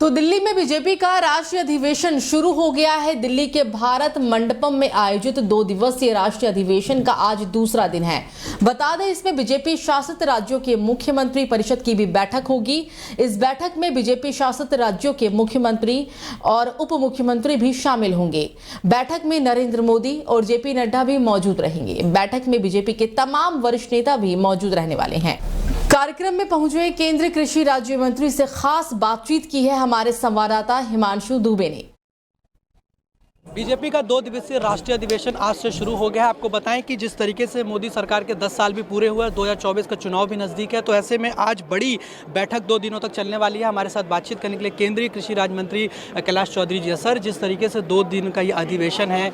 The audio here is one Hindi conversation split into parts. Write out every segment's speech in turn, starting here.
तो दिल्ली में बीजेपी का राष्ट्रीय अधिवेशन शुरू हो गया है। दिल्ली के भारत मंडपम में आयोजित 2 दिवसीय राष्ट्रीय अधिवेशन का आज दूसरा दिन है। बता दें, इसमें बीजेपी शासित राज्यों के मुख्यमंत्री परिषद की भी बैठक होगी। इस बैठक में बीजेपी शासित राज्यों के मुख्यमंत्री और उप मुख्यमंत्री भी शामिल होंगे। बैठक में नरेंद्र मोदी और जेपी नड्डा भी मौजूद रहेंगे। बैठक में बीजेपी के तमाम वरिष्ठ नेता भी मौजूद रहने वाले हैं। कार्यक्रम में पहुंचे केंद्रीय कृषि राज्य मंत्री से खास बातचीत की है हमारे संवाददाता हिमांशु दुबे ने। बीजेपी का 2 दिवसीय राष्ट्रीय अधिवेशन आज से शुरू हो गया है। आपको बताएं कि जिस तरीके से मोदी सरकार के 10 साल भी पूरे हुए, 2024 का चुनाव भी नज़दीक है, तो ऐसे में आज बड़ी बैठक 2 दिनों तक चलने वाली है। हमारे साथ बातचीत करने के लिए केंद्रीय कृषि राज्य मंत्री कैलाश चौधरी जी है। सर, जिस तरीके से 2 दिन का ये अधिवेशन है,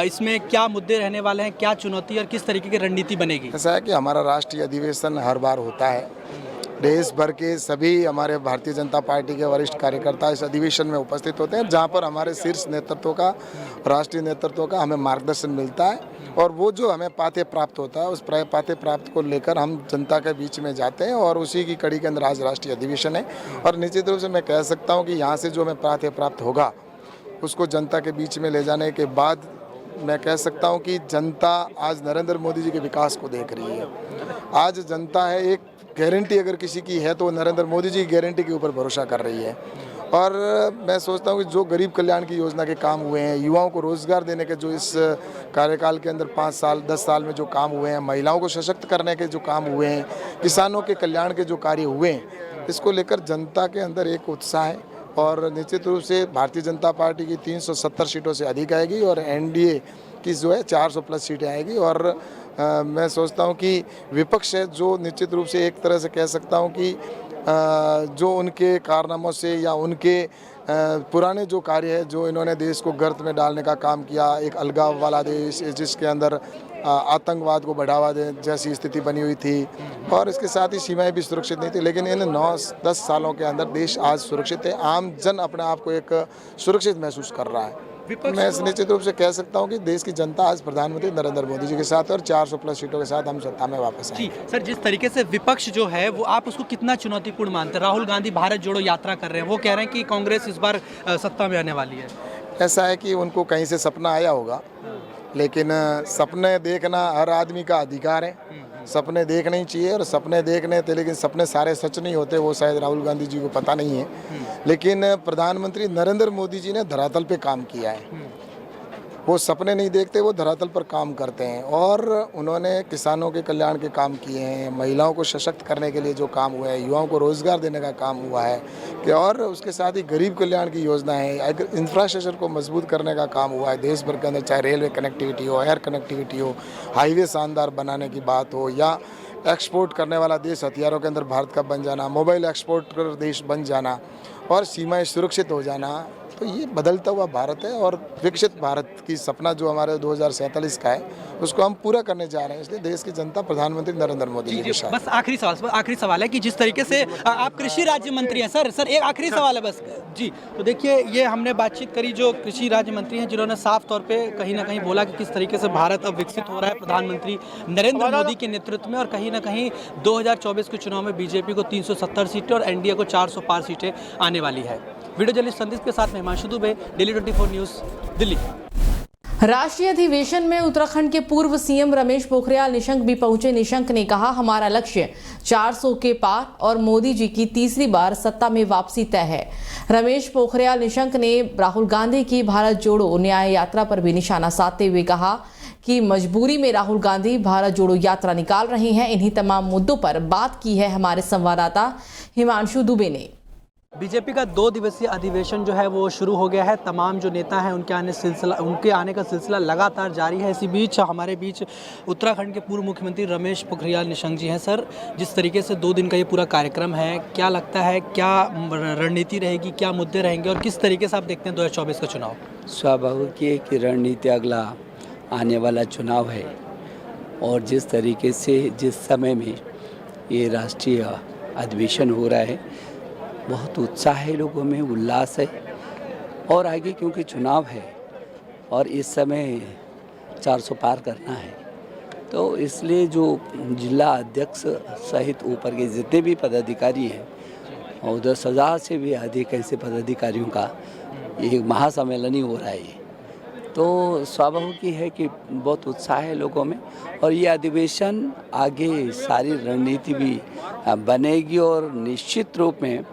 इसमें क्या मुद्दे रहने वाले हैं, क्या चुनौती और किस तरीके की रणनीति बनेगी? ऐसा है कि हमारा राष्ट्रीय अधिवेशन हर बार होता है। देश भर के सभी हमारे भारतीय जनता पार्टी के वरिष्ठ कार्यकर्ता इस अधिवेशन में उपस्थित होते हैं, जहां पर हमारे शीर्ष नेतृत्व का, राष्ट्रीय नेतृत्व का हमें मार्गदर्शन मिलता है और वो जो हमें पाते प्राप्त होता है, उस पाते प्राप्त को लेकर हम जनता के बीच में जाते हैं और उसी की कड़ी के अंदर आज राष्ट्रीय अधिवेशन है। और निश्चित रूप से मैं कह सकता हूँ कि यहाँ से जो हमें पाते प्राप्त होगा उसको जनता के बीच में ले जाने के बाद मैं कह सकता हूँ कि जनता आज नरेंद्र मोदी जी के विकास को देख रही है। आज जनता है, एक गारंटी अगर किसी की है तो वो नरेंद्र मोदी जी की गारंटी के ऊपर भरोसा कर रही है। और मैं सोचता हूँ कि जो गरीब कल्याण की योजना के काम हुए हैं, युवाओं को रोज़गार देने के जो इस कार्यकाल के अंदर 5 साल 10 साल में जो काम हुए हैं, महिलाओं को सशक्त करने के जो काम हुए हैं, किसानों के कल्याण के जो कार्य हुए हैं, इसको लेकर जनता के अंदर एक उत्साह है। और निश्चित रूप से भारतीय जनता पार्टी की 370 सीटों से अधिक आएगी और एनडीए की जो है 400 प्लस सीटें आएगी। और मैं सोचता हूं कि विपक्ष है जो निश्चित रूप से एक तरह से कह सकता हूं कि जो उनके कारनामों से या उनके पुराने जो कार्य है, जो इन्होंने देश को गर्त में डालने का काम किया, एक अलगाव वाला देश जिसके अंदर आतंकवाद को बढ़ावा दे जैसी स्थिति बनी हुई थी और इसके साथ ही सीमाएं भी सुरक्षित नहीं थी, लेकिन इन 9-10 सालों के अंदर देश आज सुरक्षित है। आम जन अपने आप को एक सुरक्षित महसूस कर रहा है। मैं निश्चित रूप से कह सकता हूं कि देश की जनता आज प्रधानमंत्री नरेंद्र मोदी जी के साथ और 400 प्लस सीटों के साथ हम सत्ता में वापस आए। जी सर, जिस तरीके से विपक्ष जो है वो आप उसको कितना चुनौतीपूर्ण मानते हैं? राहुल गांधी भारत जोड़ो यात्रा कर रहे हैं, वो कह रहे हैं कि कांग्रेस इस बार सत्ता में आने वाली है। ऐसा है कि उनको कहीं से सपना आया होगा, लेकिन सपने देखना हर आदमी का अधिकार है। सपने देखने ही चाहिए और सपने देखने थे, लेकिन सपने सारे सच नहीं होते, वो शायद राहुल गांधी जी को पता नहीं है। लेकिन प्रधानमंत्री नरेंद्र मोदी जी ने धरातल पे काम किया है। वो सपने नहीं देखते, वो धरातल पर काम करते हैं और उन्होंने किसानों के कल्याण के काम किए हैं, महिलाओं को सशक्त करने के लिए जो काम हुआ है, युवाओं को रोजगार देने का काम हुआ है कि और उसके साथ ही गरीब कल्याण की योजना है, इंफ्रास्ट्रक्चर को मजबूत करने का काम हुआ है देश भर के अंदर, चाहे रेलवे कनेक्टिविटी हो, एयर कनेक्टिविटी हो, हाईवे शानदार बनाने की बात हो या एक्सपोर्ट करने वाला देश हथियारों के अंदर भारत का बन जाना, मोबाइल एक्सपोर्ट कर देश बन जाना और सीमाएं सुरक्षित हो जाना। तो ये बदलता हुआ भारत है और विकसित भारत की सपना जो हमारे 2047 का है उसको हम पूरा करने जा रहे हैं। इसलिए देश की जनता प्रधानमंत्री नरेंद्र मोदी जी के साथ। बस आखिरी सवाल है कि जिस तरीके से आप कृषि राज्य मंत्री हैं, सर एक आखिरी सवाल है बस जी। तो देखिए, ये हमने बातचीत करी जो कृषि राज्य मंत्री हैं, जिन्होंने साफ तौर पे कहीं ना कहीं बोला कि किस तरीके से भारत अब विकसित हो रहा है प्रधानमंत्री नरेंद्र मोदी के नेतृत्व में, और कहीं ना कहीं 2024 के चुनाव में बीजेपी को 370 सीटें और एनडीए को 400 पार सीटें आने वाली है। वीडियो जर्नलिस्ट संदीप के साथ में हिमांशु दुबे, दिल्ली 24 न्यूज़, दिल्ली। राष्ट्रीय अधिवेशन में उत्तराखंड के पूर्व सीएम रमेश पोखरियाल निशंक भी पहुंचे। निशंक ने कहा, हमारा लक्ष्य 400 के पार और मोदी जी की तीसरी बार सत्ता में वापसी तय है। रमेश पोखरियाल निशंक ने राहुल गांधी की भारत जोड़ो न्याय यात्रा पर भी निशाना साधते हुए कहा कि मजबूरी में राहुल गांधी भारत जोड़ो यात्रा निकाल रहे हैं। इन्हीं तमाम मुद्दों पर बात की है हमारे संवाददाता हिमांशु दुबे ने। बीजेपी का 2 दिवसीय अधिवेशन जो है वो शुरू हो गया है। तमाम जो नेता हैं उनके आने का सिलसिला लगातार जारी है। इसी बीच हमारे बीच उत्तराखंड के पूर्व मुख्यमंत्री रमेश पोखरियाल निशंक जी हैं। सर, जिस तरीके से 2 दिन का ये पूरा कार्यक्रम है, क्या लगता है, क्या रणनीति रहेगी, क्या मुद्दे रहेंगे और किस तरीके से आप देखते हैं 2024 का चुनाव? स्वाभाविक है कि रणनीति अगला आने वाला चुनाव है और जिस तरीके से जिस समय में ये राष्ट्रीय अधिवेशन हो रहा है, बहुत उत्साह है लोगों में, उल्लास है और आगे क्योंकि चुनाव है और इस समय 400 पार करना है, तो इसलिए जो जिला अध्यक्ष सहित ऊपर के जितने भी पदाधिकारी हैं और उधर 1000 से भी अधिक ऐसे पदाधिकारियों का एक महासम्मेलन ही हो रहा है। तो स्वाभाविक ही है कि बहुत उत्साह है लोगों में, और ये अधिवेशन आगे सारी रणनीति भी बनेगी, और निश्चित रूप में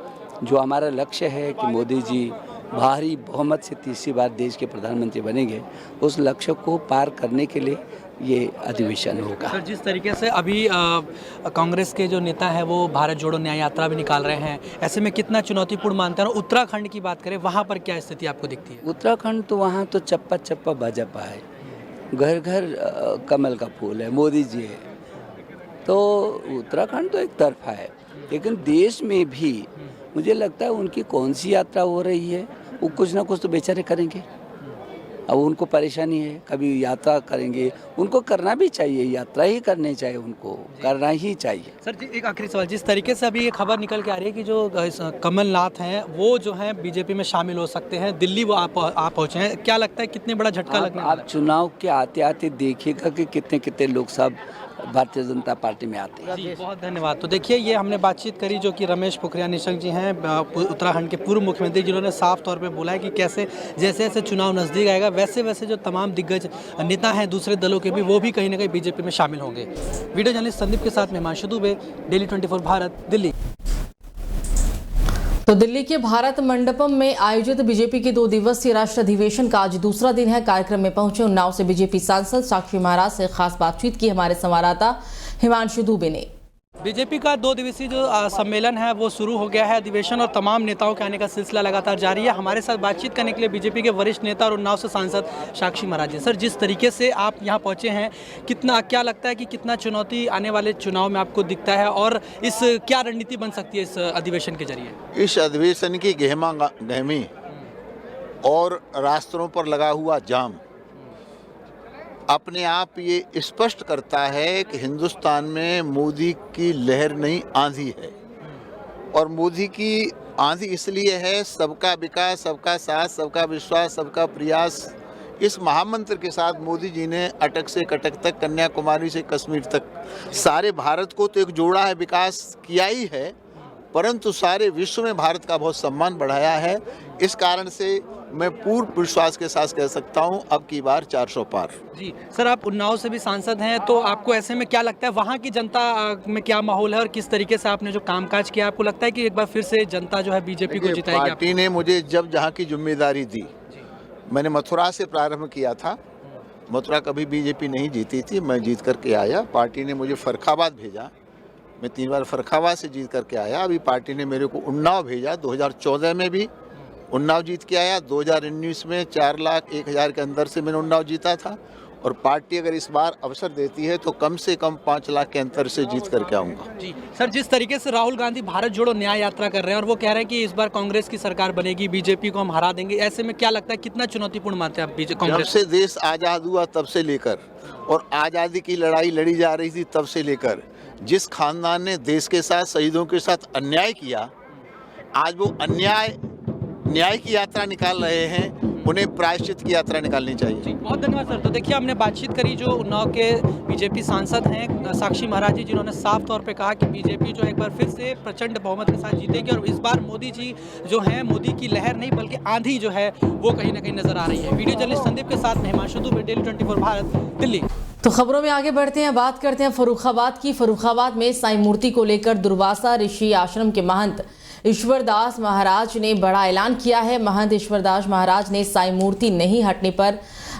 जो हमारा लक्ष्य है कि मोदी जी भारी बहुमत से तीसरी बार देश के प्रधानमंत्री बनेंगे, उस लक्ष्य को पार करने के लिए ये अधिवेशन होगा। सर, जिस तरीके से अभी कांग्रेस के जो नेता हैं वो भारत जोड़ो न्याय यात्रा भी निकाल रहे हैं, ऐसे में कितना चुनौतीपूर्ण मानते हैं? और उत्तराखंड की बात करें, वहाँ पर क्या स्थिति आपको दिखती है? उत्तराखंड तो वहाँ तो चप्पा चप्पा भाजपा है, घर घर कमल का फूल है, मोदी जी है, तो उत्तराखंड तो एक तरफा है। लेकिन देश में भी मुझे लगता है उनकी कौन सी यात्रा हो रही है, वो कुछ ना कुछ तो बेचारे करेंगे। अब उनको परेशानी है, कभी यात्रा करेंगे, उनको करना भी चाहिए, यात्रा ही करनी चाहिए, उनको करना ही चाहिए। सर जी, एक आखिरी सवाल, जिस तरीके से अभी ये खबर निकल के आ रही है कि जो कमलनाथ हैं वो जो हैं बीजेपी में शामिल हो सकते हैं, दिल्ली वो आप पहुँचे हैं, क्या लगता है कितने बड़ा झटका लगने वाला है? आप चुनाव के आते आते देखिएगा कि कितने कितने लोग सब भारतीय जनता पार्टी में आते हैं। जी, बहुत धन्यवाद। तो देखिए, ये हमने बातचीत करी जो कि रमेश पोखरियाल निशंक जी हैं, उत्तराखंड के पूर्व मुख्यमंत्री, जिन्होंने साफ तौर पे बोला है कि कैसे जैसे जैसे चुनाव नज़दीक आएगा वैसे वैसे जो तमाम दिग्गज नेता हैं दूसरे दलों के भी, वो भी कहीं ना कहीं बीजेपी में शामिल होंगे। वीडियो जर्नलिस्ट संदीप के साथ हिमांशु दुबे, डेली 24 भारत, दिल्ली। तो दिल्ली के भारत मंडपम में आयोजित बीजेपी के 2 दिवसीय राष्ट्रीय अधिवेशन का आज दूसरा दिन है। कार्यक्रम में पहुंचे उन्नाव से बीजेपी सांसद साक्षी महाराज से खास बातचीत की हमारे संवाददाता हिमांशु दुबे ने। बीजेपी का 2 दिवसीय जो सम्मेलन है वो शुरू हो गया है, अधिवेशन, और तमाम नेताओं के आने का सिलसिला लगातार जारी है। हमारे साथ बातचीत करने के लिए बीजेपी के वरिष्ठ नेता और उन्नाव से सांसद साक्षी महाराज जी। सर, जिस तरीके से आप यहाँ पहुँचे हैं, क्या लगता है कि कितना चुनौती आने वाले चुनाव में आपको दिखता है, और इस क्या रणनीति बन सकती है इस अधिवेशन के जरिए? इस अधिवेशन की गहमी और रास्तों पर लगा हुआ जाम अपने आप ये स्पष्ट करता है कि हिंदुस्तान में मोदी की लहर नहीं, आंधी है। और मोदी की आंधी इसलिए है, सबका विकास, सबका साथ, सबका विश्वास, सबका प्रयास। इस महामंत्र के साथ मोदी जी ने अटक से कटक तक, कन्याकुमारी से कश्मीर तक सारे भारत को तो एक जोड़ा है, विकास किया ही है, परंतु सारे विश्व में भारत का बहुत सम्मान बढ़ाया है। इस कारण से मैं पूर्ण विश्वास के साथ कह सकता हूं, अब की बार 400 पार। जी सर, आप उन्नाव से भी सांसद हैं, तो आपको ऐसे में क्या लगता है वहाँ की जनता में क्या माहौल है, और किस तरीके से आपने जो कामकाज किया, आपको लगता है कि एक बार फिर से जनता जो है बीजेपी को जिताएगी? पार्टी ने मुझे जब जहाँ की जिम्मेदारी दी, मैंने मथुरा से प्रारंभ किया था। मथुरा कभी बीजेपी नहीं जीती थी, मैं जीत करके आया। पार्टी ने मुझे फर्रुखाबाद भेजा, मैं 3 बार फर्रुखाबाद से जीत करके आया। अभी पार्टी ने मेरे को उन्नाव भेजा, 2014 में भी उन्नाव जीत के आया। 2019 में 4,01,000 के अंदर से मैंने उन्नाव जीता था, और पार्टी अगर इस बार अवसर देती है तो कम से कम 5 लाख के अंतर से जीत करके आऊँगा। जी सर, जिस तरीके से राहुल गांधी भारत जोड़ो न्याय यात्रा कर रहे हैं और वो कह रहे हैं कि इस बार कांग्रेस की सरकार बनेगी, बीजेपी को हम हरा देंगे, ऐसे में क्या लगता है कितना चुनौतीपूर्ण मानते हैं आप कांग्रेस? जब से देश आज़ाद हुआ तब से लेकर, और आज़ादी की लड़ाई लड़ी जा रही थी तब से लेकर, जिस खानदान ने देश के साथ, शहीदों के साथ अन्याय किया, आज वो न्याय की यात्रा निकाल रहे हैं, उन्हें प्रायश्चित की यात्रा निकालनी चाहिए। जी, बहुत धन्यवाद सर। तो देखिए, हमने बातचीत करी जो उन्नाव के बीजेपी सांसद हैं साक्षी महाराज जी, जिन्होंने साफ तौर पे कहा कि बीजेपी जो एक बार फिर से प्रचंड बहुमत के साथ जीतेगी, और इस बार मोदी जी जो है, मोदी की लहर नहीं बल्कि आंधी जो है वो कहीं ना कहीं नजर आ रही है। वीडियो जर्नलिस्ट संदीप के साथ हिमांशु दुबे, डेली 24 भारत, दिल्ली। तो खबरों में आगे बढ़ते हैं, बात करते हैं फर्रुखाबाद की। फर्रुखाबाद में साईं मूर्ति को लेकर दुर्वासा ऋषि आश्रम के महंत ईश्वरदास महाराज ने बड़ा ऐलान किया है। महंत ईश्वरदास महाराज ने साईं मूर्ति नहीं हटने पर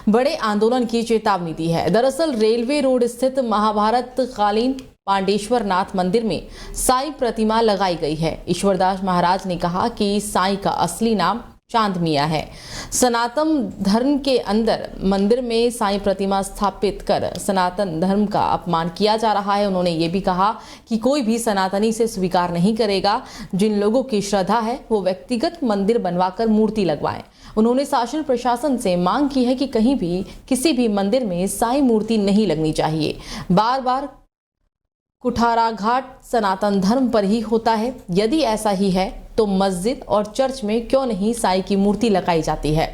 बड़े आंदोलन की चेतावनी दी है। दरअसल रेलवे रोड स्थित महाभारत कालीन पांडेश्वर नाथ मंदिर में साईं प्रतिमा लगाई गई है। ईश्वरदास महाराज ने कहा कि साईं का असली नाम चांद मियां है। सनातन धर्म के अंदर मंदिर में साईं प्रतिमा स्थापित कर सनातन धर्म का अपमान किया जा रहा है। उन्होंने ये भी कहा कि कोई भी सनातनी से स्वीकार नहीं करेगा। जिन लोगों की श्रद्धा है वो व्यक्तिगत मंदिर बनवाकर मूर्ति लगवाएं। उन्होंने शासन प्रशासन से मांग की है कि कहीं भी किसी भी मंदिर में साईं मूर्ति नहीं लगनी चाहिए। बार बार कुठाराघाट सनातन धर्म पर ही होता है। यदि ऐसा ही है तो मस्जिद और चर्च में क्यों नहीं साईं की मूर्ति लगाई जाती है।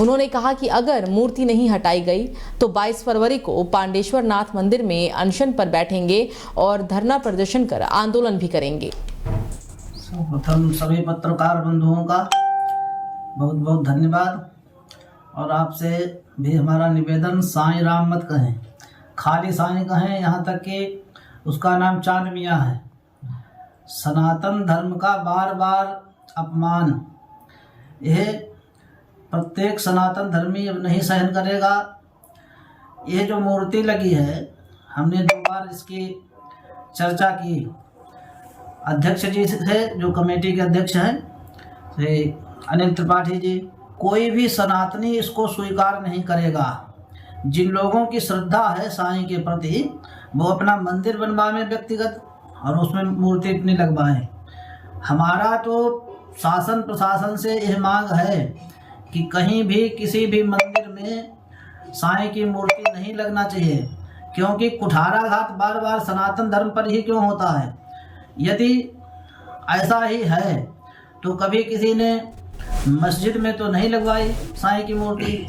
उन्होंने कहा कि अगर मूर्ति नहीं हटाई गई तो 22 फरवरी को पांडेश्वर नाथ मंदिर में अनशन पर बैठेंगे और धरना प्रदर्शन कर आंदोलन भी करेंगे। सर्वप्रथम सभी पत्रकार बंधुओं का बहुत बहुत धन्यवाद। और आपसे भी हमारा निवेदन, साईं राम मत कहें, खाली साईं कहें, यहाँ तक कि उसका नाम चांद मियाँ है। सनातन धर्म का बार बार अपमान यह प्रत्येक सनातन धर्मी अब नहीं सहन करेगा। ये जो मूर्ति लगी है, हमने 2 बार इसकी चर्चा की अध्यक्ष जी से, जो कमेटी के अध्यक्ष हैं श्री अनिल त्रिपाठी जी। कोई भी सनातनी इसको स्वीकार नहीं करेगा। जिन लोगों की श्रद्धा है साईं के प्रति, वो अपना मंदिर बनवाएं व्यक्तिगत और उसमें मूर्ति अपनी लगवाएं। हमारा तो शासन प्रशासन से यह मांग है कि कहीं भी किसी भी मंदिर में साईं की मूर्ति नहीं लगना चाहिए, क्योंकि कुठाराघात बार बार सनातन धर्म पर ही क्यों होता है। यदि ऐसा ही है तो कभी किसी ने मस्जिद में तो नहीं लगवाई साईं की मूर्ति,